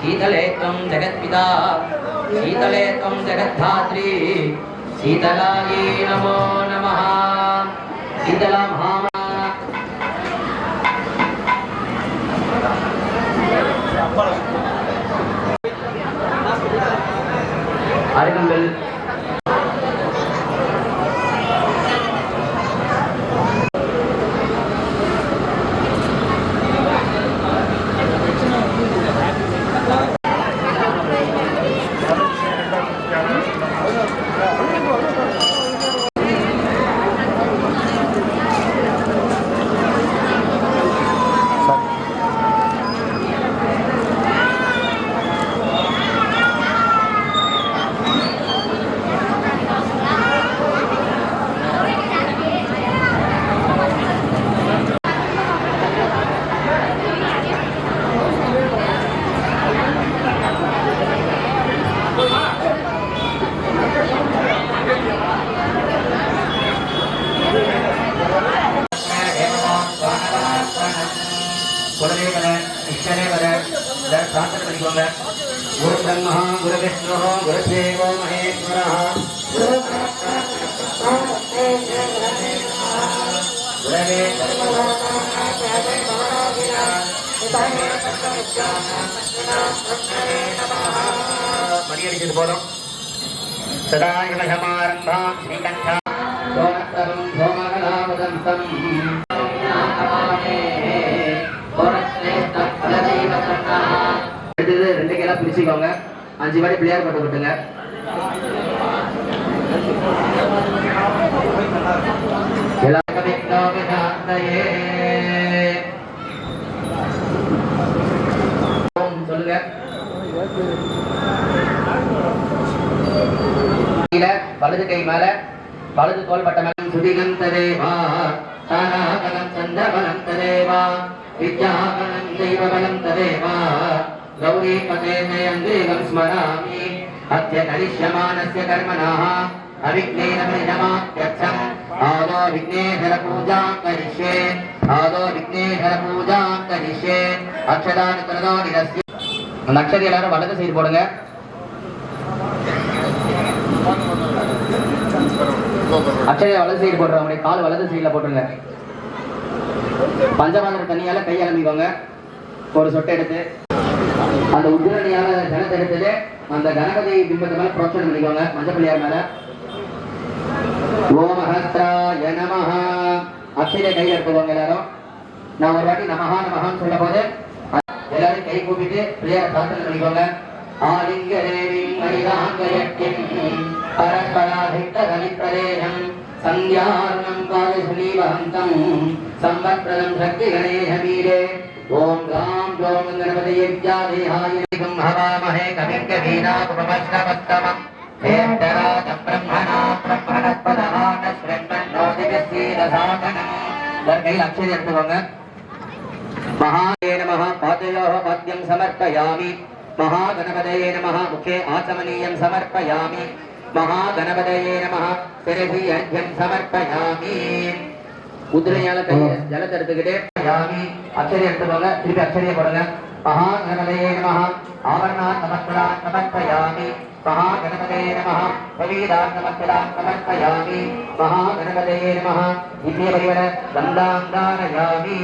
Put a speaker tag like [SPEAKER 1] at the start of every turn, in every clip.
[SPEAKER 1] शीतले त्वं जगत्पिता शीतले त्वं जगद्धात्री शीतलायै नमो नमः शीतला महामा अरगंबल गुरु ब्रह्मा गुरु विष्णु गुरु देवो महेश्वरः गुरवे मर्यादित बोलो सदाशिवसमारम्भां श्रीकण्ठा सोमस्तरं सोमकलावदन्तं ரெண்டு கையில பிரிச்சுக்கோங்க 5 வாட்டி பிள்ளையார் பட்டு விட்டுங்க சொல்லுங்க வலது கை மேல வலது தோள் பட்ட மேல சுதிகந்த தேவா தாராகலம் சந்திரபலம் ததேவா வித்யாகலம் தெய்வபலம் ததேவா गौरी पते मे अंग्रेगं स्मरामि अद्य करिष्यमानस्य कर्मणः अविघ्नेन परिणमाप्यर्थम् आदौ विघ्नेश्वर पूजां करिष्ये आदौ विघ्नेश्वर पूजां करिष्ये अक्षदान कृतो निरस्य अक्षर எல்லாரும் வலது சைடு போடுங்க அक्षर வலது சைடு போடுறவங்க கால் வலது சைடுல போட்டுருங்க பஞ்சபாத்திர தண்ணியால கை அலம்பிக்கோங்க ஒரு சொட்டை எடுத்து அந்த உத்திரணியால ஜலத்தை எடுத்துட்டு அந்த கணபதி பிம்பத்தை மேல புரோட்சணம் பண்ணிக்கோங்க மஞ்சப்பிள்ளையார் மேல ஓமஹஸ்ராய நமஹ அக்ஷரை கையில எடுத்துக்கோங்க எல்லாரும் நான் ஒரு வாட்டி நமஹா நமஹான்னு சொல்ல போது எல்லாரும் கை கூப்பிட்டு பிள்ளையார பிரார்த்தனை பண்ணிக்கோங்க ஆலிங்க தேவி மரிதாங்கயக்கிம் பரஸ்பராதித்தரவிப்ரதேயம் சந்தியாரணம் காலசுலீவஹந்தம் சம்பத்ரதம் சக்தி கணேஷ வீரே ओम राम ओम गणपतये विद्यादेहाय निगम हवामहे कविं कवीनापमश्रवत्तमं हेतराजं ब्रह्मणा ब्रह्मणस्पदहान श्रवन्नोदिव्यसीदसादनं கையில் அக்ஷதை எடுத்துக்கோங்க महाये नमः पादयोः पाद्यं समर्पयामि महागणपतये नमः मुखे आचमनीयं समर्पयामि महागणपतये नमः शिरसि अर्घ्यं समर्पयामि உதிரையால கையை ஜலத்தை எடுத்துக்கிட்டு யாமி அக்ஷரை எடுத்துக்கோங்க திருப்பி அக்ஷரையை போடுங்க மகா கணபதயே நமஹ ஆவரணா நமஸ்கரா சமர்ப்பயாமி மகா கணபதயே நமஹ பவீதா நமஸ்கரா சமர்ப்பயாமி மகா கணபதயே நமஹ இந்திய பரிவர சந்தாந்தாரயாமி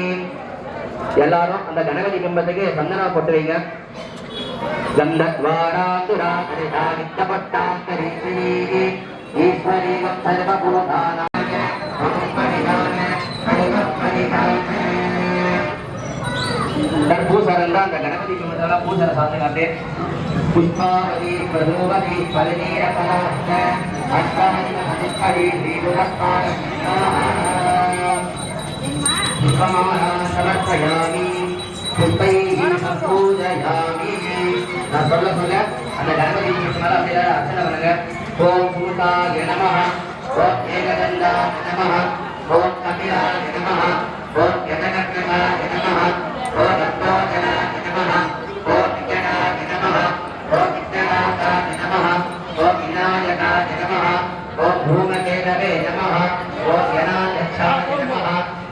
[SPEAKER 1] எல்லாரும் அந்த கணபதி பிம்பத்துக்கு சந்தனா போட்டு வைங்க கந்தத்வாராதுரா கரிதா நித்தபட்டாந்தரி ஸ்ரீ ஈஸ்வரி சர்வபூதானா பூசரன் தான் அந்த கணபதி கும்பத்தெல்லாம் பூசரை சாத்துக்காட்டு புஷ்பாவதி பிரதோவதி பலநீர கலாஷ்ட அஷ்டாதி அதிஷ்டரி ஸ்ரீபுரஸ்தான புஷ்பமாலா சமர்ப்பயாமி புஷ்பைஹி பூஜயாமி நான் சொல்ல சொல்ல அந்த கணபதி கும்பத்தினால அப்படியே அர்ச்சனை பண்ணுங்க ஓம் பூதாய நமஹ ஓம் ஏகதந்தாய நமஹ ஓம் கபிலாய நமஹ ஓம் யதனக்ரமாய நமஹ ஓம் ரத்னோஜனாய நமஹ ஓம் விஜயாய நமஹ ஓம் விஜயாய நமஹ ஓம் விநாயகாய நமஹ ஓம் பூமகேதவே நமஹ ஓம் யனாயச்சாய நமஹ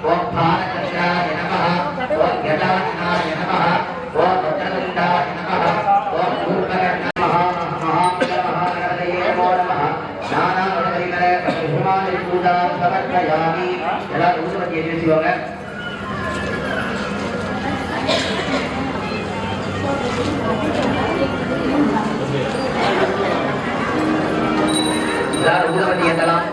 [SPEAKER 1] ஓம் பாலச்சந்திராய நமஹ ஓம் யதானாய நமஹ ஓம் வக்ரதுண்டாய நமஹ புஷ்பதலாம் சமர்ப்பயாமி. எல்லாரும் ஊதுபத்தி ஏற்றி வச்சுக்கோங்க. எல்லாரும் ஊதுபத்தி ஏற்றலாம்.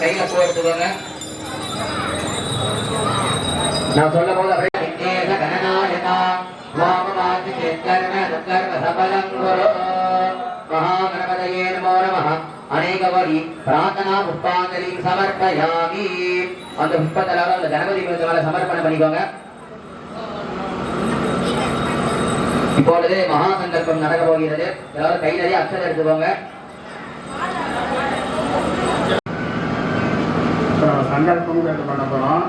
[SPEAKER 1] கையில பூ எடுத்துக்கோங்க. நான் சொல்ல போது மகாகணபதயே நமோ நமः. அநேகவரி பிரார்த்தனா புஷ்பாஞ்சலி சமர்ப்பயாமி. அந்த புஷ்பத்தலாக அந்த கணபதி மேல சமர்ப்பணம் பண்ணிக்கோங்க. இப்பொழுது மகா சங்கல்பம் நடக்க போகிறது. எல்லாரும் கை நிறைய அக்ஷதை எடுத்துக்கோங்க.
[SPEAKER 2] சங்கல்பம் பண்ண போறோம்.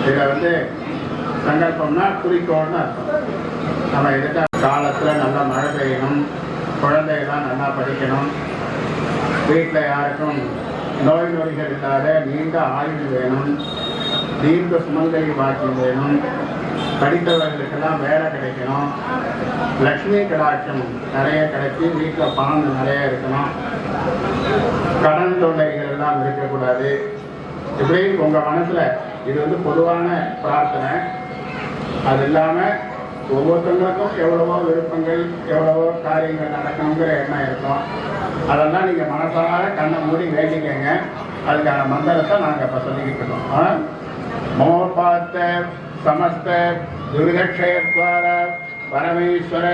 [SPEAKER 2] இதுல சங்கல்பம்னா குறிக்கோள்னு அர்த்தம். நம்ம எதிர்க்க காலத்துல நல்லா மழை பெய்யணும், குழந்தைகள்லாம் நல்லா படிக்கணும், வீட்டில் யாருக்கும் நோய் நொடிகள் இல்லாத நீண்ட ஆயுள் வேணும், தீர்க்க சுமங்கலி பாக்கியம் வேணும், படித்தவர்களுக்கெல்லாம் வேலை கிடைக்கணும், லக்ஷ்மி கடாட்சம் நிறைய கிடைச்சி வீட்டில் பணம் நிறைய இருக்கணும், கடன் தொல்லைகள் எல்லாம் இருக்கக்கூடாது. இப்படி உங்கள் மனசில் இது பொதுவான பிரார்த்தனை. அது இல்லாமல் ஒவ்வொருத்தங்களுக்கும் எவ்வளவோ விருப்பங்கள், எவ்வளவோ காரியங்கள் நடக்கணுங்கிற எண்ணம் இருக்கும். அதெல்லாம் நீங்கள் மனசார கண்ணை மூடி வேண்டிக்கங்க. அதுக்கான மந்திரத்தை நாங்கள் இப்போ சொல்லிக்கிட்டு இருக்கோம். மோபாத்த சமஸ்த துர்கக்ஷயத்வார பரமேஸ்வர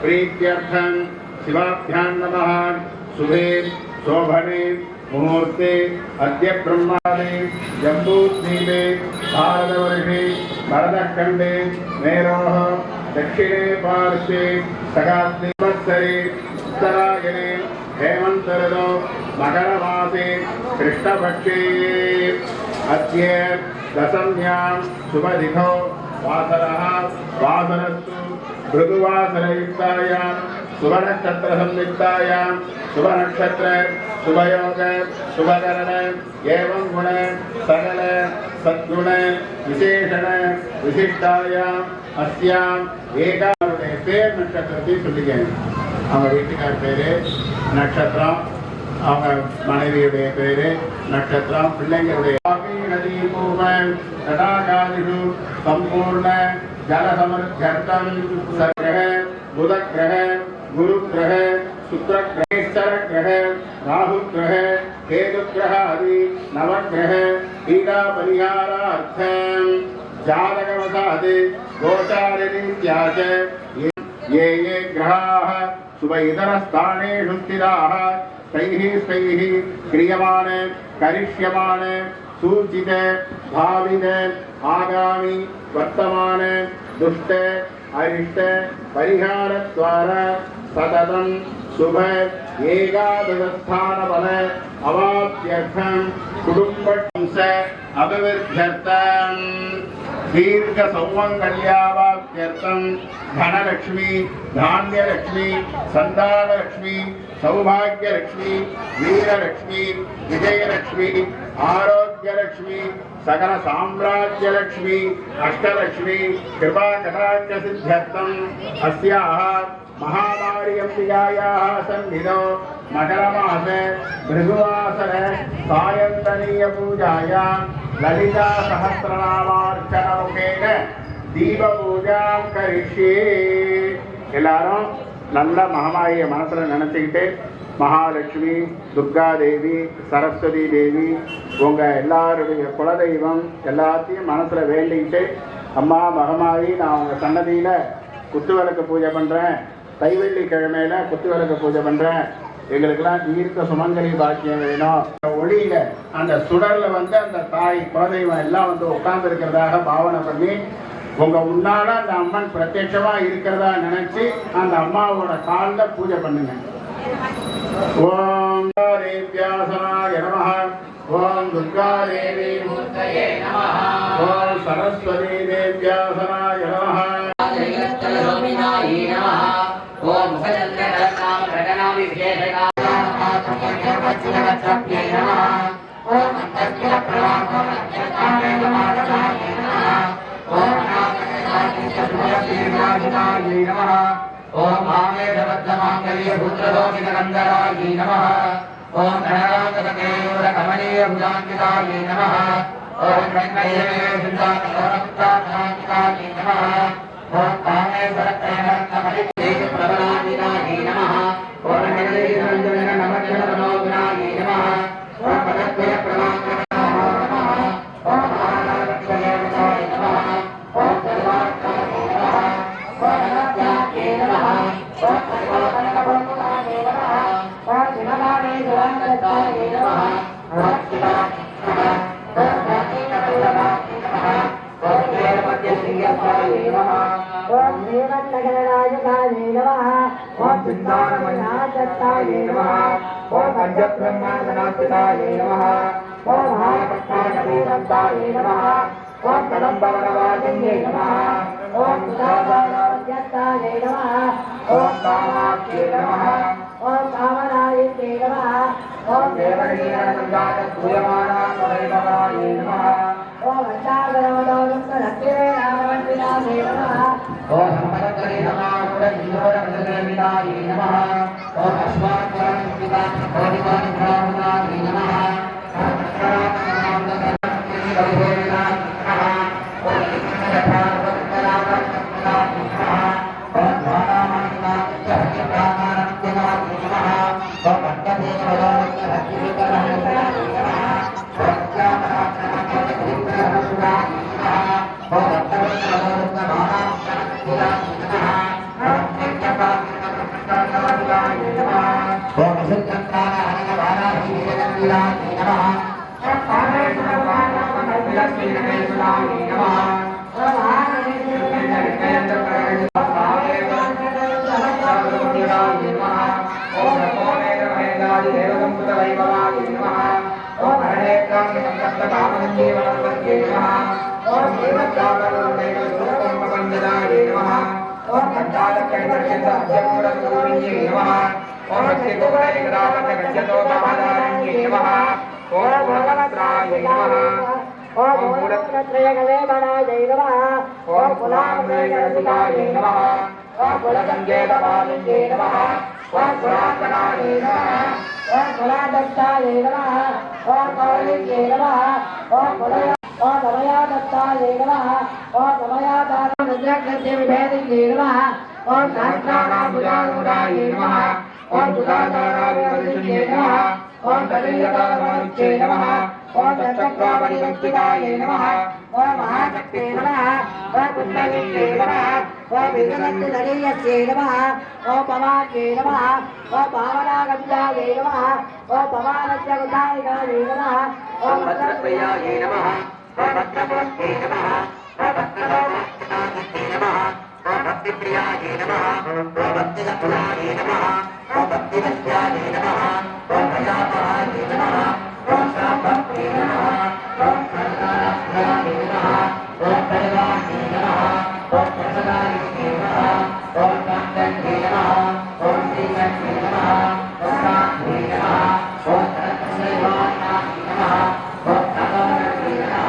[SPEAKER 2] பிரீத்தியர்த்தம் சிவாபியான் நமः. சுபே சோபனே முகூர்த்தே அத்ய பிரம்மாதே ஜம்பூத்வீபே பாரதவர்ஷே பரதக்கண்டே மேரோஹ दक्षिणे पार्श्वे सगात्मवत्सरे उत्तरायणे हेमन्तर्दो मकरमासे कृष्णपक्षे अद्य दशम्यां शुभदिथौ वासरः वासरस्तु भृगुवासरयुक्तायां शुभनक्षत्रसंयुक्तायां शुभनक्षत्र शुभयोग शुभकरण एवं गुण सकल सद्गुण विशेषण विशिष्टायां अस्याम ஏகாவுடைய பேர் நட்சத்திரத்தையும் சொல்லிக்கங்க. அவங்க வீட்டுக்கார் பேரு நட்சத்திரம், அவங்க மனைவியுடைய பேரு நட்சத்திரம், பிள்ளைங்களுடைய நதி பூமன் தடாகாதிஷு சம்பூர்ண ஜலசமர்த்தம் சர்கிரக புத கிரக குரு கிரக சுக்ர கிரகேஸ்வர கிரக ராகு கிரக கேது கிரக ஆதி நவகிரக பீடா பரிகாரார்த்தம் जातकवशात् गोचाररीत्याच ये ये ग्रहाः शुभ इतरस्थानेषु स्थिताः तैः क्रियमाणे करिष्यमाणे सूचित भावित आगामि वर्तमान दुष्ट अरिष्ट परिहारद्वारा सततं शुभ एकादशस्थानफल अवाप्त्यर्थं कुटुम्बवंश अभिवृद्ध्यर्थं दीर्घ सौमंगल्यावाप्त्यर्थं धनलक्ष्मी धान्यलक्ष्मी संतानलक्ष्मी सौभाग्यलक्ष्मी वीरलक्ष्मी विजयलक्ष्मी आरोग्यलक्ष्मी सकल साम्राज्यलक्ष्मी अष्टलक्ष्मी कृपा कटाक्ष सिद्ध्यर्थं अस्याः महामार्यम्बिकायाः सन्निधौ मकरमासे भृगुवासर सायन्तनीयपूजायां ललितासहस्रनामार्चनमुखेन दीपपूजां करिष्ये எல்லாரும் நல்ல மகமாயை மனசுல நினைச்சுக்கிட்டு மகாலட்சுமி துர்கா தேவி சரஸ்வதி தேவி உங்க எல்லாருடைய குலதெய்வம் எல்லாத்தையும் மனசுல வேண்டிக்கிட்டு அம்மா மகமாயி நான் உங்க சன்னதியில குத்துவிளக்கு பூஜை பண்றேன் தைவெள்ளிக்கிழமையில குத்துவிளக்கு பூஜை பண்றேன் எங்களுக்கெல்லாம் தீர்க்க சுமங்கலி பாக்கியம் வேணும் ஒளியில அந்த சுடர்ல வந்து அந்த தாய் குலதெய்வம் எல்லாம் வந்து உட்கார்ந்து இருக்கிறதாக பாவனை பண்ணி உங்க முன்னால அந்த அம்மன் பிரத்யட்சமா இருக்கிறதா நினைச்சு அந்த அம்மாவோட காலில் பூஜை பண்ணுங்க. ஓம் தேவ்யாசனாய நமஹ ஓம் துர்கா தேவி மூர்த்தயே நமஹ ஓம் சரஸ்வதி தேவ்யாசனாய நமஹ
[SPEAKER 1] ஓம் முகச்சந்திரநாம கடனாமி விசேஷகாத்மகே நமஹ ஓம் அந்தஸ்திர பிரவாகம் அத்யதாய நமஹ ஓம் நாமநாராயணாய நமஹ ஓம் ஆமேதவத்தமாங்கல்ய புத்திரதோஷிதகந்தராய நமஹ ஓம் கணராஜகேயூர கமனீய புஜாங்கிதாய நமஹ ஓம் கண்மயே சுந்தாரமுக்தாத்மாங்கிதாய நமஹ ஓம் காமேஸ்வரத்ரயரத்னமணி பிரபலாங்கிதாய நமஹ ஓம் நகரேந்திரஞ்சன நமஜன மனோகுணாய நமஹ ஓம் பதத்வய பிரமாத்ம
[SPEAKER 3] ओम देवनगरराजकाय नमः ओम चिन्तामणिनाथाय नमः ओम पंचब्रह्माण्डनाथाय नमः ओम महापट्टानवीरताय नमः ओम कदम्बवनवासिन्ये नमः ओम सुधाभारवत्यताय नमः ओम कामाख्ये नमः ओम कामनायिन्ये नमः ओम देवनीरनन्दातूयमानाय नमः ओम अष्टागरवदोरुक्तलक्ष्मे रामवन्दिनाय नमः
[SPEAKER 1] ओम संपदकरे नमः इंद्रवरप्रतिदेविताय नमः ओम अश्वात्वरंस्थिता कोटिकानिभ्रामणाय नमः
[SPEAKER 3] ओम तदेयतामानुच्चे नमः ओम तच्चक्रावणिसंस्थिताय नमः ओम महाशक्ते नमः ओम पुण्डरीके नमः ओम विघ्नस्तुतरीयस्ये नमः ओम पवाके नमः ओम पावनागंजाये नमः ओम पवानस्य गुदायिकाय नमः ओम
[SPEAKER 1] भद्रप्रियाय नमः ओम भद्रमूर्ते नमः ओम भद्रलोकनाथे नमः ओम भक्तिप्रियाय नमः ओम भक्तिलक्षणाय नमः ओम भक्तिविद्याय नमः ओम प्रजापहाय नमः ओम शाम्भवे नमः ओम सर्वनाथाय नमः ओम परिवाराय नमः ओम प्रसन्नाय नमः ओम कांतये नमः ओम श्रीमते नमः ओम शांति नमः ओम सरस्वतीवाय नमः ओम भगवते नमः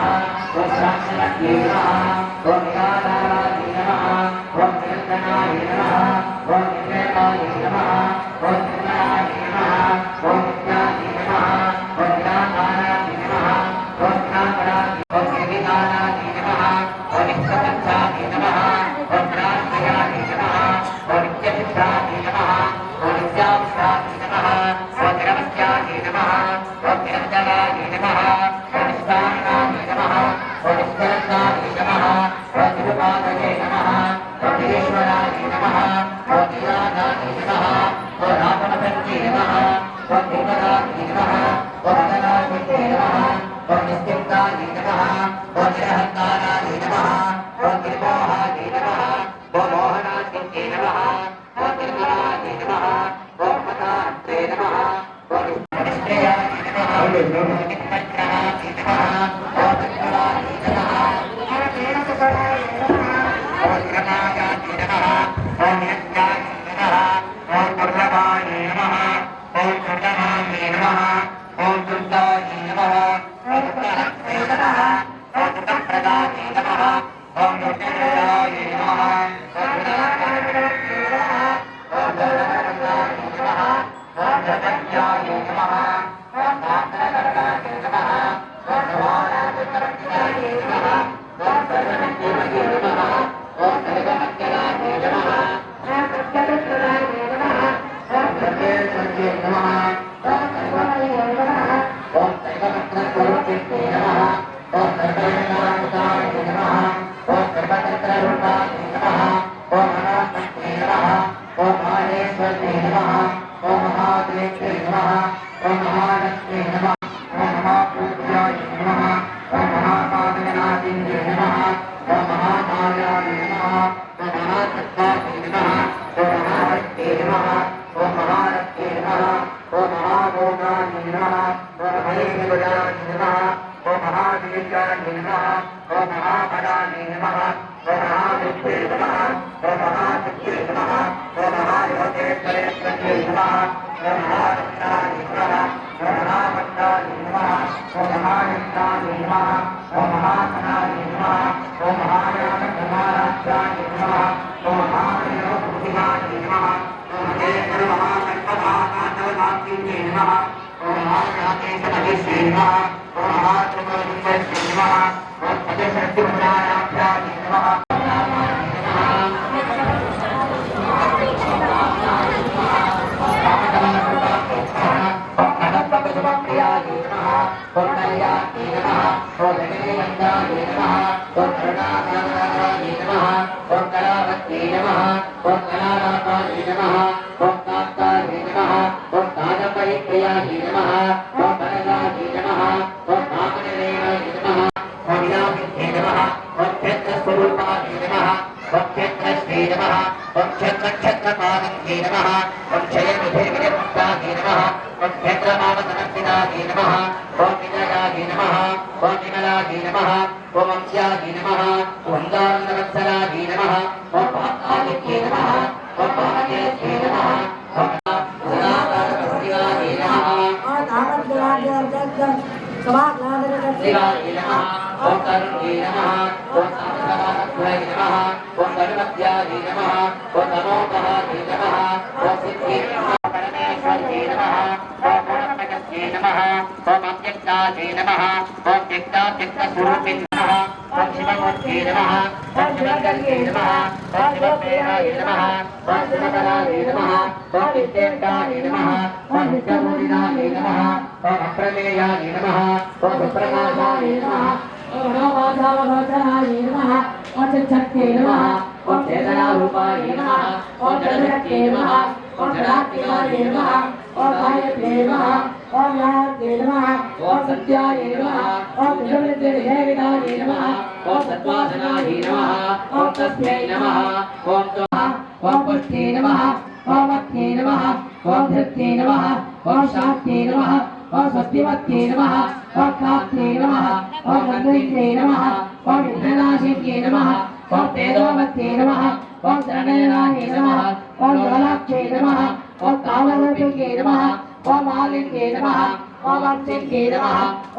[SPEAKER 1] ओम शांति नमः ओम निराधाराय नमः ओम निरंजनाय नमः ओम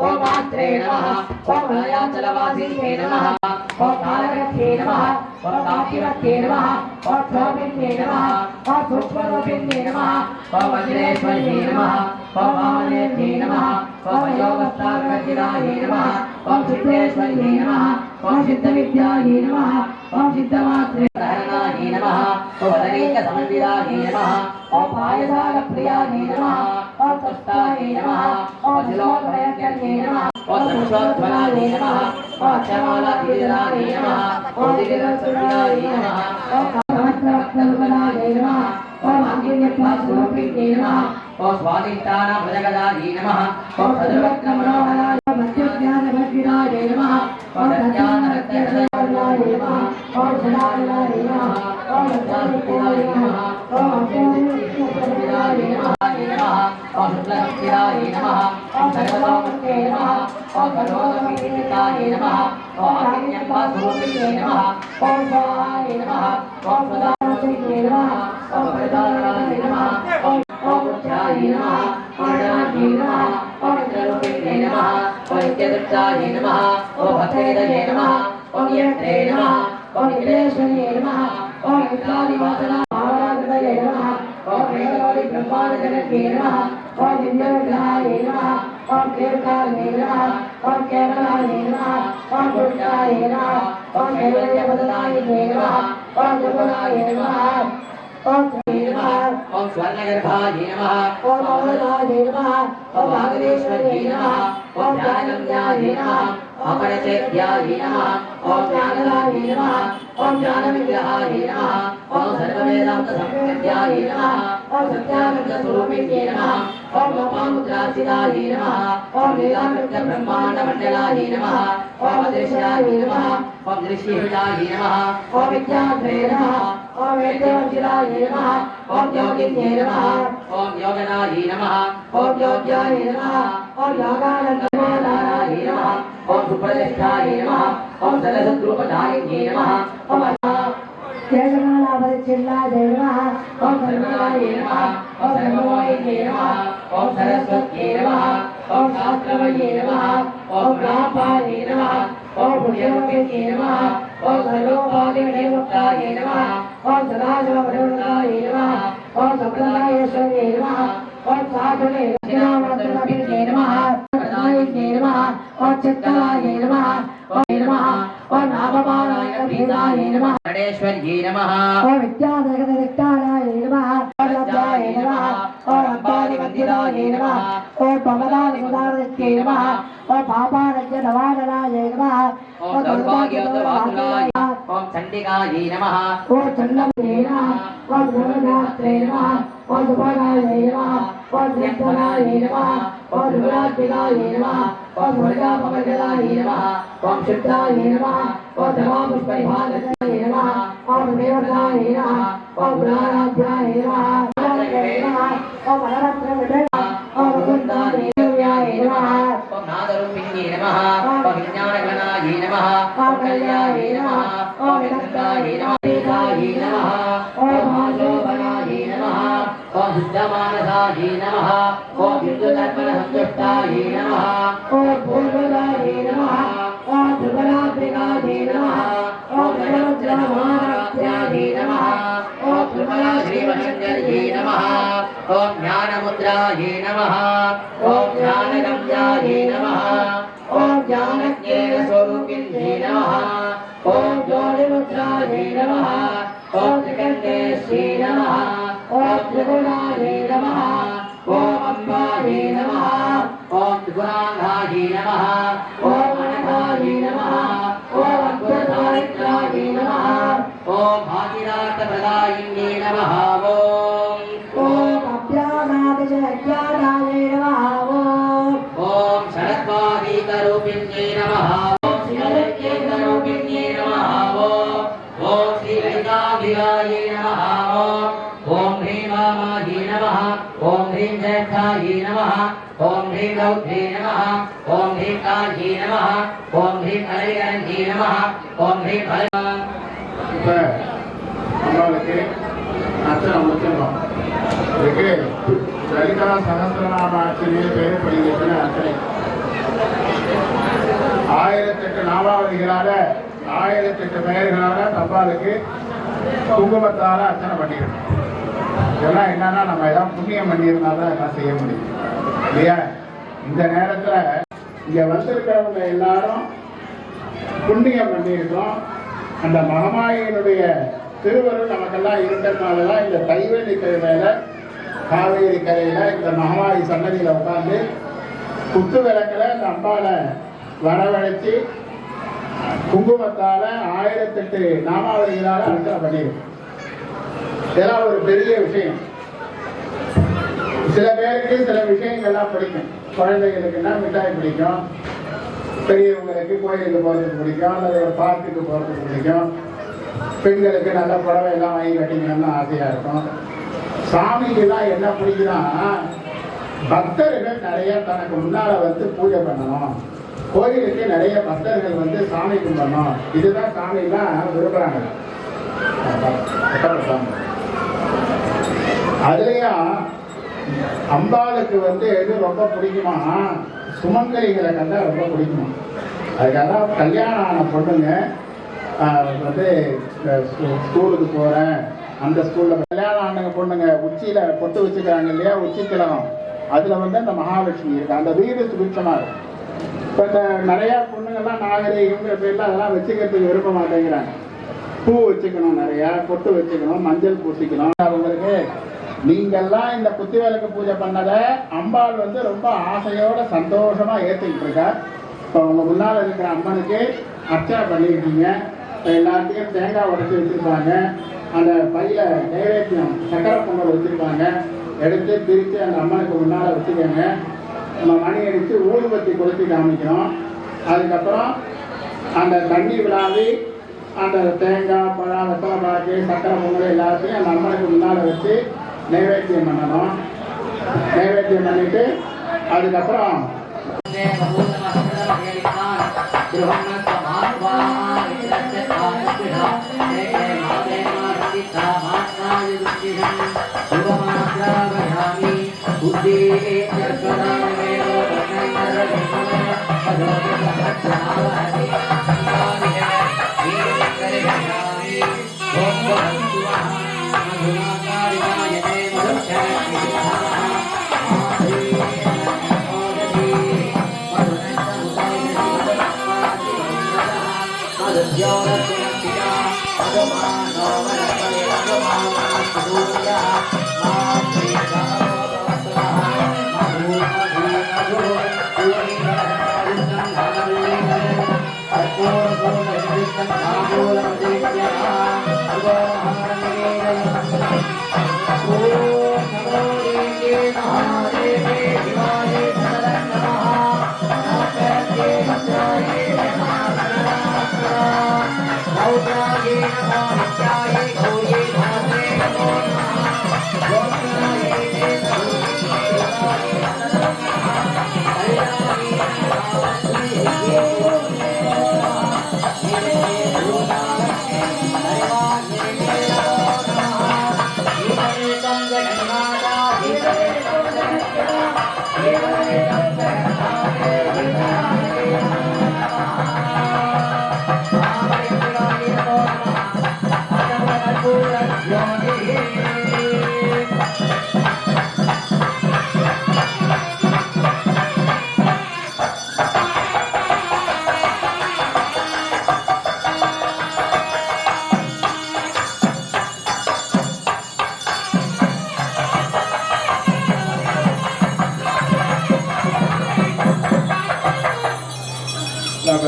[SPEAKER 1] ओम मात्रे नमः ओम भयाचलवासिने नमः
[SPEAKER 3] ओम तारकस्ये नमः ओम कातिवत्ये नमः ओम स्वामिन्ये नमः ओम सूक्ष्मरूपिण्ये नमः ओम वज्रेश्वर्ये नमः ओम वामनेभ्ये नमः ओम योगस्तारकजिराये नमः ओम सिद्धेश्वर्ये नमः ओम सिद्धविद्याये नमः ओम सिद्धमात्रे
[SPEAKER 1] सहरणाये नमः ओम वदनीकसमन्विताये नमः
[SPEAKER 3] ओम पायसालप्रियाये नमः ओम तस्ताये नमः ओम शिलोकभयङ्कर्ये नमः
[SPEAKER 1] ओम संशोध्वलाये नमः ओम क्षमालातीराये नमः ओम दिव्यसुराये नमः
[SPEAKER 3] ओम कामत्रवक्तल्पनाये नमः ओम अङ्गिन्यप्रासुरूपिण्ये नमः
[SPEAKER 1] ओम स्वादिष्टानाभुजगदाये नमः ओम सदर्वक्रमणोहराय
[SPEAKER 3] मध्यज्ञानभद्विराये नमः ओम सज्ञानरत्नजयाय नमः ओम सदानलाय नमः ओम सदानलाय नमः ओम अज्ञानरत्नजयाय नमः
[SPEAKER 1] ओम शुक्लभक्तिराये नमः ओम सर्वलोकस्ये नमः ओम सर्वलोकविदिताये नमः ओम अग्निज्ञानस्वरूपिणे नमः
[SPEAKER 3] ओम स्वाहाय नमः ओम सदानलाय नमः ओम प्रदानाय नमः ओम उच्चाय नमः ओम ज्ञानाय नमः
[SPEAKER 1] ओम चन्द्ररूपिणे नमः ओम नित्यदृष्टाये नमः ओम भक्तहृदये नमः ओम यत्रे नमः
[SPEAKER 3] ओम विघ्नेश्वर्ये नमः ओम विद्यादिवासनाय नमः ओम वेदवादी ब्रह्माण्डजनके नमः ओम दिव्यविग्रहाय नमः ओम केवलाय नमः ओम केवलाय नमः ओम दुर्गाय नमः ओम कैवल्यपदाय नमः ओम जगदाय नमः ओम नमः
[SPEAKER 1] ओम स्वर्णगर्भाय नमः
[SPEAKER 3] ओम अमृताय नमः ओम भागवेश्वर्ये नमः ओम ज्ञानगम्याय नमः
[SPEAKER 1] ओम परचेत्याय नमः
[SPEAKER 3] ओम ज्ञानदाय नमः ओम
[SPEAKER 1] ज्ञानविग्रहाय नमः ओम सर्ववेदान्तसंवेद्याय नमः
[SPEAKER 3] ओम सत्यानन्दस्वरूपिणे नमः
[SPEAKER 1] ओम लोपामुद्रासिताय नमः
[SPEAKER 3] ओम
[SPEAKER 1] ब्रह्माण्डमण्डलाय नमः ओम अदृश्याय नमः ओम दृश्यहिताय नमः
[SPEAKER 3] ओम विद्याधरे नमः ओम वेदवज्राय नमः ओम योगिन्ये नमः
[SPEAKER 1] ओम योगनाय नमः
[SPEAKER 3] ओम योग्याय नमः ओम योगानन्दमानाय
[SPEAKER 1] नमः ओम सुप्रतिष्ठाय नमः ओम सरसद्रूपधारिण्ये नमः ओम
[SPEAKER 3] केशकालापरिच्छिन्नाय नमः ओम
[SPEAKER 1] सर्वनाय नमः ओम सर्वमोहिन्ये नमः ओम सरस्वत्यै नमः ओम शास्त्रमये नमः ओम रापाय नमः ओम पुण्यरूपिण्ये नमः ओम सर्वोपाधिविनिर्मुक्ताय नमः
[SPEAKER 3] ओम सदाशिवप्रवृत्ताय नमः ओम सम्प्रदायेश्वर्ये नमः ओम साधुने रचनावर्तनपिण्ये नमः प्रदायिन्ये नमः ओम चित्तलाय नमः ओम नमः ओम नाममानाय प्रीताय नमः
[SPEAKER 1] गणेश्वर्ये नमः
[SPEAKER 3] ओम विद्याधरगतदिक्तानाय नमः ओम लब्धाय नमः ओम अम्बादिवन्दिताय नमः ओम पवनादिमुदारदित्ये नमः ओम पापानज्ञनवाननाय नमः
[SPEAKER 1] ओम दौर्भाग्योद्भाग्याय ओम चण्डिकाय नमः
[SPEAKER 3] ओम चण्डमये नमः ओम गुणगात्रे नमः ओम सुभगाय नमः ओम निर्धनाय नमः ओम दुरात्मिकाय नमः ओम दुर्गापमर्गदाय नमः ओम शुद्धाय नमः ओम धर्मापुष्परिभागाय नमः ओम देवताय नमः ओम पुराणाध्याय नमः ओम अनरत्नविदय ओम मुकुन्दाय नमः
[SPEAKER 1] ओम नादरूपिण्ये नमः ओम विज्ञानगणाय नमः ओम कल्याय नमः ओम विदग्धाय नमः देवाय नमः ओम आशोभनाय नमः ओम शुद्धमानसाय नमः ओम विद्युदर्पणसन्तुष्टाय नमः
[SPEAKER 3] ओम पूर्वदाय नमः ओम त्रिपुरात्मिकाय नमः ओम गणवज्रमहारात्याय नमः
[SPEAKER 1] ओम त्रिपुरा श्रीमहंकर्ये नमः ओम ज्ञानमुद्राय नमः ओम ज्ञानगम्याय नमः ओम ज्ञानज्ञेयस्वरूपिण्ये नमः ओम ज्योतिमुद्राय नमः ओम त्रिकण्ठेश्वरी नमः ओम त्रिगुणाय नमः ओम अम्बाय नमः ओम त्रिगुणाधाय नमः ओम अनघाय नमः ओम अद्भुतसावित्राय नमः ओम भागीरथप्रदायिन्ये नमः
[SPEAKER 3] ओम अभ्यानादिजयज्ञानाय नमः
[SPEAKER 1] ओम शरद्वादीकरूपिण्ये नमः ओम शिवैक्यरूपिण्ये नमः ओम श्रीललिताम्बिकाय नमः ओम ह्रीं वामाय नमः ओम ह्रीं ज्येष्ठाय नमः ओम ह्रीं रौद्रे नमः ओम ह्रीं काल्ये नमः ओम ह्रीं कलैकरण्ये नमः ओम ह्रीं
[SPEAKER 2] இப்போ நம்மளுக்கு அர்ச்சனை முடிச்சிடணும். இதுக்கு லலிதா சகஸ்ரநாம அர்ச்சனை பேர் படிக்கிற அர்ச்சனை 1008 நாமாவளிகளால 1008 பெயர்களால அம்பாளுக்கு குங்குமத்தால அர்ச்சனை பண்ணிடணும். இதெல்லாம் என்னன்னா நம்ம ஏதாவது புண்ணியம் பண்ணியிருந்தா தான் எல்லாம் செய்ய முடியும் இல்லையா? இந்த நேரத்துல இங்க வந்திருக்கிறவங்க எல்லாரும் புண்ணியம் பண்ணியிருக்கோம். அந்த மகமாயினுடைய திருவருள் நமக்கெல்லாம் இருக்கிறதுனாலதான் இந்த தைவேலி கரையில காவேரி கரையில இந்த மகமாயி சன்னதியில உட்காந்து குத்து விளக்கில் இந்த அம்பாவை வரவழைச்சி குங்குமத்தால 1008 நாமாவளிகளால அர்ச்சனை பண்ணியிருக்கு. இதெல்லாம் ஒரு பெரிய விஷயம். சில பேருக்கு சில விஷயங்கள்லாம் பிடிக்கும். குழந்தைகளுக்குன்னா மிட்டாய் பிடிக்கும், பெரியவங்களுக்கு கோயிலுக்கு போகிறதுக்கு பிடிக்கும், அல்லது ஒரு பார்க்குக்கு போகிறதுக்கு பிடிக்கும், பெண்களுக்கு நல்ல புடவை எல்லாம் வாங்கி கட்டிக்கணும்னு ஆசையாக இருக்கும். சாமிக்குலாம் என்ன பிடிக்குன்னா பக்தர்கள் நிறைய தனக்கு முன்னால வந்து பூஜை பண்ணணும், கோயிலுக்கு நிறைய பக்தர்கள் வந்து சாமி கும்பிடணும். இதுதான் சாமிலாம் விரும்புகிறாங்க. அதுலயும் அம்பாளுக்கு வந்து எது ரொம்ப பிடிக்குமா, சுமங்கலிகளை கண்டா ரொம்ப பிடிக்குமா. அதுக்காக கல்யாணம் ஆன பொண்ணுங்க வந்து ஸ்கூலுக்கு போகிறேன், அந்த ஸ்கூலில் கல்யாணம் ஆனவங்க பொண்ணுங்க உச்சியில் பொட்டு வச்சுக்கிறாங்க இல்லையா, உச்சிக்கிழமை, அதில் வந்து அந்த மகாலட்சுமி இருக்கு. அந்த வீடு சுபிட்சமாக இருக்கும். இப்போ இந்த நிறையா பொண்ணுங்கள்லாம் நாகரீகங்கிற பேரில் அதெல்லாம் வச்சுக்கிறதுக்கு விரும்ப மாட்டேங்கிறாங்க. பூ வச்சுக்கணும், நிறையா பொட்டு வச்சுக்கணும், மஞ்சள் பூசிக்கணும். அவங்களுக்கு நீங்கள்லாம் இந்த குத்தி விளக்கு பூஜை பண்ணதை அம்பாள் வந்து ரொம்ப ஆசையோட சந்தோஷமா ஏற்றிக்கிட்டு இருக்கா. இப்போ உங்க முன்னால் இருக்கிற அம்மனுக்கு அர்ச்சனை பண்ணியிருக்கீங்க. எல்லாத்தையும் தேங்காய் உடைச்சி வச்சிருப்பாங்க. அந்த பையில நைவேத்தியம் சக்கரை பொங்கல் வச்சிருப்பாங்க. எடுத்து பிரித்து அந்த அம்மனுக்கு முன்னால் வச்சுக்கோங்க. நம்ம மணி அடித்து ஊதுபத்தி கொளுத்தி காமிக்கணும். அதுக்கப்புறம் அந்த தண்ணி விழாவி அந்த தேங்காய் பழம் வெத்தலை பாக்கு சக்கரை பொங்கல் எல்லாத்தையும் அந்த அம்மனுக்கு முன்னால் வச்சு நைவேத்தியம் பண்ணணும். நைவேத்தியம் பண்ணிட்டு அதுக்கப்புறம்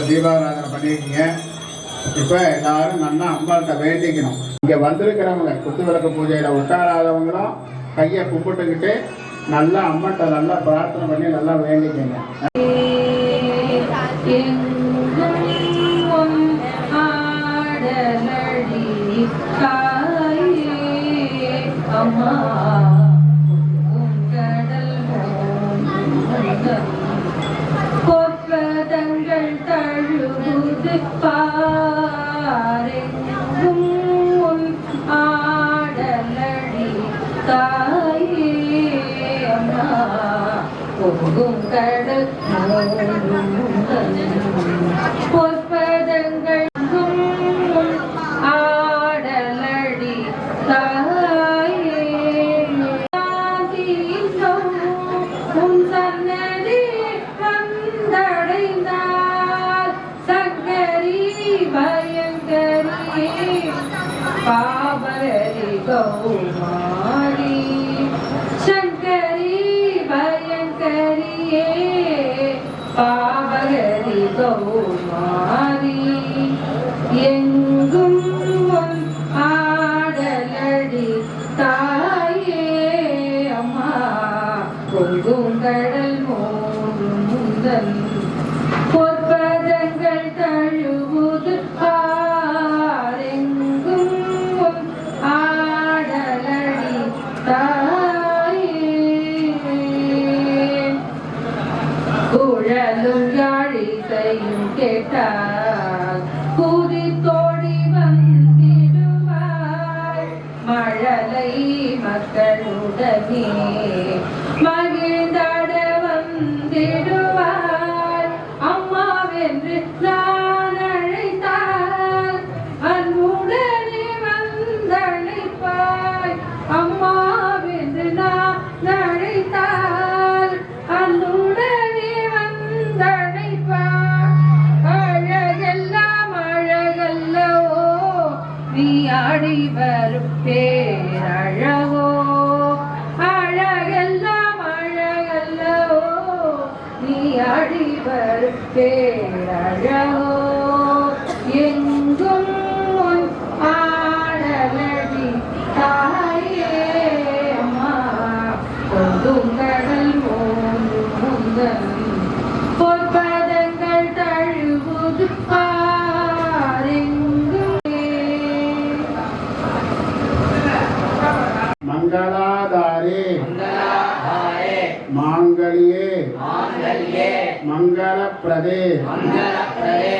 [SPEAKER 2] தீபாராதனை பண்ணியிருக்கீங்க. இப்போ எல்லாரும் நல்லா அம்பாள்கிட்ட வேண்டிக்கணும். இங்கே வந்திருக்கிறவங்க குத்து விளக்கு பூஜையில் உட்காராதவங்களும் கையை கும்பிட்டுக்கிட்டு நல்லா அம்மன்கிட்ட நல்லா பிரார்த்தனை பண்ணி நல்லா வேண்டிக்கங்க.
[SPEAKER 3] பொற்பதங்கள்
[SPEAKER 4] கௌமாரி சங்கரி பயங்கரியே பாவகரி கௌமாரி எங்கும் உன் ஆடலடி தாயே அம்மா பொங்கும் கடல் மோதும் முந்தன் பொற்பதங்கள் தழுவுது ஆரெங்கும் உன் ஆடலடி தாயே குழலும் யாழிசையும் கேட்டால் குதித்தோடி வந்திடுவாய் மழலை மக்களுடனே மகிழ்ந்தாட வந்திடுவாய் அம்மாவென்று நான் அழைத்தால் அன்புடனே வந்தழைப்பாய் அம்மாவென்று நான் அழைத்தால் அன்புடனே வந்தழைப்பாய் அழகெல்லாம் அழகல்லவோ நீ ஆடி வரும் பேரழகோ அழகெல்லாம் அழகல்லவோ நீ ஆடி வரும் பேரழகோ எங்கும் உன் ஆடலடி தாயே அம்மா பொங்கும் கடல் மோதும் முந்தன் பொற்பதங்கள் தழுவுது பாரெங்குமே
[SPEAKER 2] மங்களாதாரே
[SPEAKER 1] மங்களாதாரே
[SPEAKER 2] மாங்கல்யே
[SPEAKER 1] மாங்கல்யே
[SPEAKER 2] மங்களப்பிரதே
[SPEAKER 1] மங்களப்பிரதே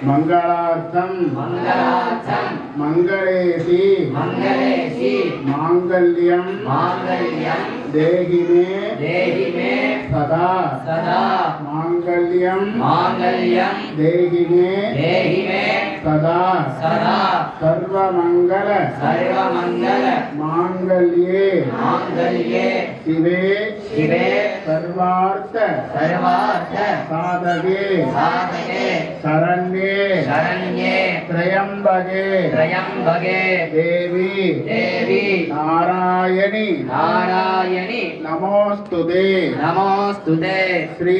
[SPEAKER 2] மங்களார்த்தம்
[SPEAKER 1] மங்களார்த்தம்
[SPEAKER 2] மங்களேசி
[SPEAKER 1] மங்களேசி
[SPEAKER 2] மாங்கல்யம்
[SPEAKER 1] மாங்கல்யம்
[SPEAKER 2] தேகிமே
[SPEAKER 1] தேஹிமே
[SPEAKER 2] சதா
[SPEAKER 1] சதா
[SPEAKER 2] மாங்கல்யம்
[SPEAKER 1] மாங்கல்யம்
[SPEAKER 2] தேகிமே
[SPEAKER 1] தேஹிமே
[SPEAKER 2] சதா
[SPEAKER 1] சதா
[SPEAKER 2] சர்வமங்கள
[SPEAKER 1] சர்வமங்கள
[SPEAKER 2] மாங்கல்யே
[SPEAKER 1] மாங்கல்யே
[SPEAKER 2] சிவே
[SPEAKER 1] சிவே
[SPEAKER 2] சர்வார்த்த
[SPEAKER 1] சர்வார்த்த
[SPEAKER 2] சாதகே
[SPEAKER 1] சாதகே
[SPEAKER 2] சரண்யே
[SPEAKER 1] சரண்யே
[SPEAKER 2] த்ரயம்பகே
[SPEAKER 1] த்ரயம்பகே
[SPEAKER 2] தேவி
[SPEAKER 1] தேவி
[SPEAKER 2] நாராயணி
[SPEAKER 1] நாராயணி
[SPEAKER 2] நமோஸ்துதே
[SPEAKER 1] நமோஸ்துதே
[SPEAKER 2] ஸ்ரீ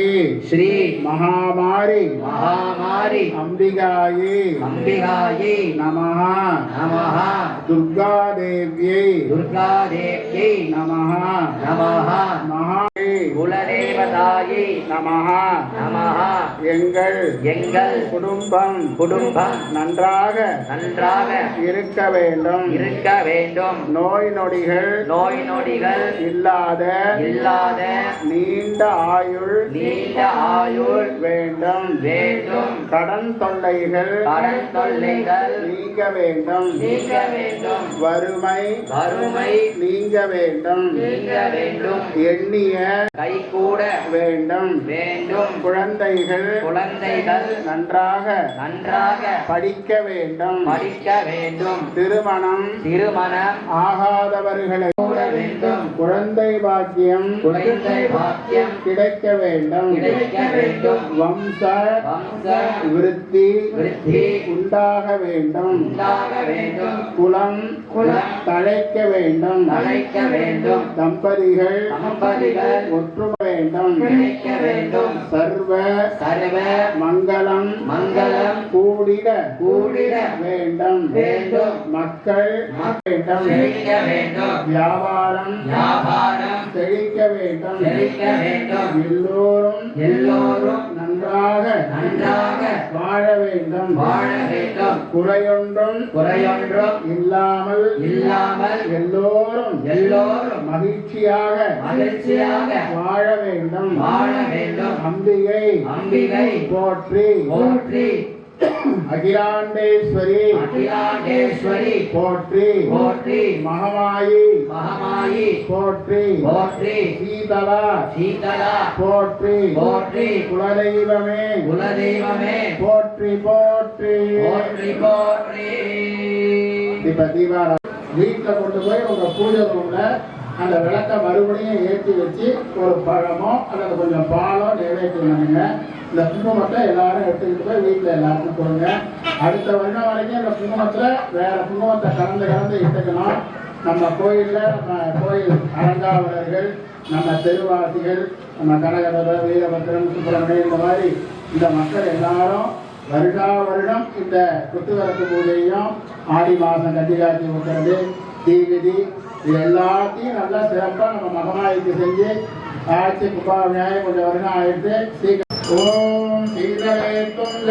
[SPEAKER 1] ஸ்ரீ
[SPEAKER 2] மகாமாரி
[SPEAKER 1] மகாமாரி
[SPEAKER 2] அம்பிகாயை
[SPEAKER 1] அம்பிகாயை
[SPEAKER 2] நமः
[SPEAKER 1] நமः
[SPEAKER 2] துர்காதேவ்யை
[SPEAKER 1] துர்காதேவ்யை
[SPEAKER 2] நமः
[SPEAKER 1] நமः
[SPEAKER 2] மகாயை
[SPEAKER 1] குலதேவதாயை
[SPEAKER 2] நமः
[SPEAKER 1] நமः
[SPEAKER 2] எங்கள்
[SPEAKER 1] எங்கள்
[SPEAKER 2] குடும்பம்
[SPEAKER 1] குடும்பம்
[SPEAKER 2] நன்றாக
[SPEAKER 1] நன்றாக
[SPEAKER 2] இருக்க வேண்டும்
[SPEAKER 1] இருக்க வேண்டும்
[SPEAKER 2] நோய் நொடிகள்
[SPEAKER 1] நோய் நொடிகள்
[SPEAKER 2] இல்லாத
[SPEAKER 1] இல்லாத
[SPEAKER 2] நீண்ட ஆயுள்
[SPEAKER 1] நீண்ட ஆயுள்
[SPEAKER 2] வேண்டும்
[SPEAKER 1] வேண்டும்
[SPEAKER 2] கடன் தொல்லைகள்
[SPEAKER 1] கடன் தொல்லைகள்
[SPEAKER 2] நீங்க வேண்டும்
[SPEAKER 1] நீங்க வேண்டும்
[SPEAKER 2] வறுமை
[SPEAKER 1] வறுமை
[SPEAKER 2] நீங்க வேண்டும்
[SPEAKER 1] நீங்க வேண்டும்
[SPEAKER 2] எண்ணிய
[SPEAKER 1] கைகூட
[SPEAKER 2] வேண்டும்
[SPEAKER 1] வேண்டும்
[SPEAKER 2] குழந்தைகள்
[SPEAKER 1] குழந்தைகள்
[SPEAKER 2] நன்றாக
[SPEAKER 1] நன்றாக
[SPEAKER 2] படிக்க வேண்டும்
[SPEAKER 1] படிக்க வேண்டும்
[SPEAKER 2] திருமணம்
[SPEAKER 1] திருமணம்
[SPEAKER 2] ஆகாதவர்களை
[SPEAKER 1] கூட வேண்டும்
[SPEAKER 2] குழந்தை பாக்கியம்
[SPEAKER 1] குழந்தை பாக்கியம்
[SPEAKER 2] கிடைக்க வேண்டும்
[SPEAKER 1] கிடைக்க வேண்டும்
[SPEAKER 2] வம்ச
[SPEAKER 1] வம்ச
[SPEAKER 2] விருத்தி
[SPEAKER 1] விருத்தி
[SPEAKER 2] உண்டாக வேண்டும்
[SPEAKER 1] உண்டாக வேண்டும்
[SPEAKER 2] குலம் தழைக்க வேண்டும்
[SPEAKER 1] தழைக்க வேண்டும்
[SPEAKER 2] தம்பதிகள்
[SPEAKER 1] தம்பதிகள்
[SPEAKER 2] ஒற்றுமை வேண்டும்
[SPEAKER 1] கிடைக்க வேண்டும்
[SPEAKER 2] சர்வ
[SPEAKER 1] சர்வ
[SPEAKER 2] மங்களம்
[SPEAKER 1] மங்களம்
[SPEAKER 2] கூடிட
[SPEAKER 1] கூடிட
[SPEAKER 2] வேண்டும்
[SPEAKER 1] வேண்டும்
[SPEAKER 2] மக்கள் வேண்டும்
[SPEAKER 1] செழிக்க வேண்டும்
[SPEAKER 2] வியாபாரம்
[SPEAKER 1] வியாபாரம்
[SPEAKER 2] செழிக்க வேண்டும்
[SPEAKER 1] செழிக்க வேண்டும்
[SPEAKER 2] எல்லோரும்
[SPEAKER 1] எல்லோரும்
[SPEAKER 2] நன்றாக
[SPEAKER 1] நன்றாக
[SPEAKER 2] வாழ வேண்டும்
[SPEAKER 1] வாழ வேண்டும்
[SPEAKER 2] குறையொன்றும்
[SPEAKER 1] குறையொன்றும்
[SPEAKER 2] இல்லாமல்
[SPEAKER 1] இல்லாமல்
[SPEAKER 2] எல்லோரும்
[SPEAKER 1] எல்லோரும்
[SPEAKER 2] மகிழ்ச்சியாக
[SPEAKER 1] மகிழ்ச்சியாக
[SPEAKER 2] வாழ வேண்டும்
[SPEAKER 1] வாழ வேண்டும்
[SPEAKER 2] அம்பிகை
[SPEAKER 1] அம்பிகை
[SPEAKER 2] போற்றி
[SPEAKER 1] போற்றி
[SPEAKER 2] அகிலாண்டேஸ்வரி
[SPEAKER 1] அகிலாண்டேஸ்வரி
[SPEAKER 2] போற்றி
[SPEAKER 1] போற்றி
[SPEAKER 2] மகமாயி
[SPEAKER 1] மகமாயி
[SPEAKER 2] போற்றி
[SPEAKER 1] போற்றி
[SPEAKER 2] சீதளா
[SPEAKER 1] சீதளா
[SPEAKER 2] போற்றி
[SPEAKER 1] போற்றி
[SPEAKER 2] குலதெய்வமே
[SPEAKER 1] குலதெய்வமே
[SPEAKER 2] போற்றி போற்றி
[SPEAKER 1] போற்றி போற்றி
[SPEAKER 2] இப்ப தீபாவளி வீட்டுல கொண்டு போய் உங்க பூஜை ரூம்ல அந்த விளக்க மறுபடியும் ஏற்றி வச்சு ஒரு பழமோ அல்லது கொஞ்சம் பாலோ நைவேத்தியம் பண்ணுங்க. இந்த குங்குமத்தை எல்லாரும் எடுத்துக்கிட்டு போய் வீட்டுல எல்லாருக்கும் கொடுங்க. அடுத்த வருடம் வரைக்கும் இந்த குங்குமத்துல வேற குங்குமத்தை கலந்து இட்டுக்கணும். நம்ம கோயிலில் நம்ம கோயில் அலங்காவலர்கள், நம்ம தெருவாசிகள், நம்ம கனகதப, வீரபத்திரம், சுப்பிரமணியம், இந்த மாதிரி இந்த மக்கள் எல்லாரும் வருடா வருடம் இந்த குத்துவிளக்கு பூஜையும் ஆடி மாதம் கட்டிகாட்சி ஊட்டுறது, தீவிதி, இது எல்லாத்தையும் நல்லா சிறப்பாக நம்ம மகமாய்க்கு செஞ்சு ஆட்சி கும்பாபியாயம் கொஞ்சம் வருடம் ஆயிடுச்சு. சீக்கிரம் ஓம் சீதலே துங்க